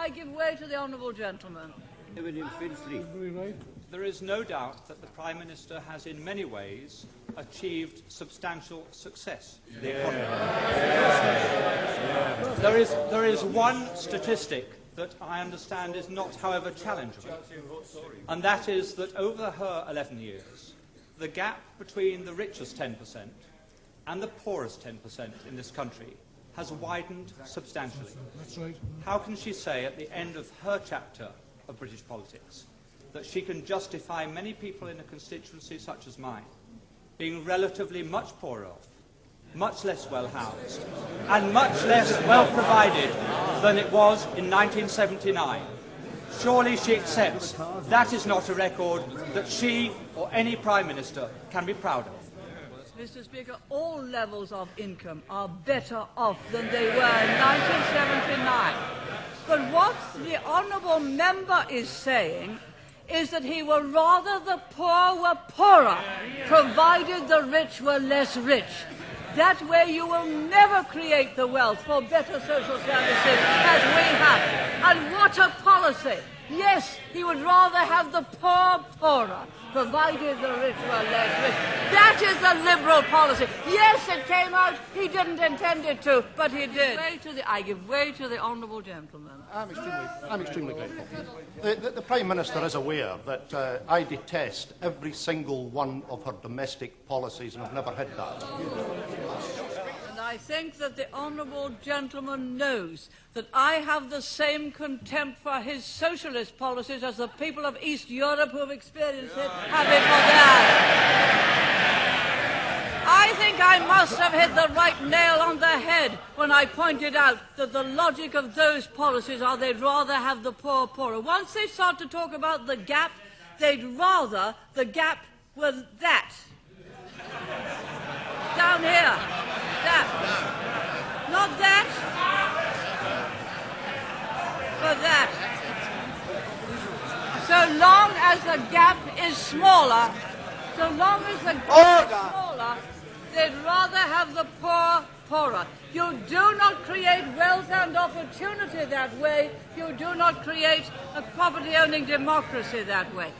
I give way to the honourable gentleman. There is no doubt that the Prime Minister has in many ways achieved substantial success for the economy. There is one statistic that I understand is not, however, challengeable, and that is that over her 11 years, the gap between the richest 10% and the poorest 10% in this country has widened substantially. That's right. How can she say at the end of her chapter of British politics that she can justify many people in a constituency such as mine being relatively much poorer off, much less well housed, and much less well provided than it was in 1979? Surely she accepts that is not a record that she or any Prime Minister can be proud of. Mr. Speaker, all levels of income are better off than they were in 1979. But what the honourable member is saying is that he would rather the poor were poorer, provided the rich were less rich. That way you will never create the wealth for better social services as we have. And what a policy! Yes, he would rather have the poor poorer, provided the rich were less rich. That is the Liberal policy. Yes, it came out. He didn't intend it to, but he did. I give way to the honourable gentleman. I'm extremely grateful. The Prime Minister is aware that I detest every single one of her domestic policies and have never hid that. And I think that the honourable gentleman knows that I have the same contempt for his socialist policies as the people of East Europe who have experienced it have it for theirs. I think I must have hit the right nail on the head when I pointed out that the logic of those policies are they'd rather have the poor poorer. Once they start to talk about the gap, they'd rather the gap was that. Down here. That. Not that. But that. So long as the gap is smaller, they'd rather have the poor poorer. You do not create wealth and opportunity that way. You do not create a property-owning democracy that way.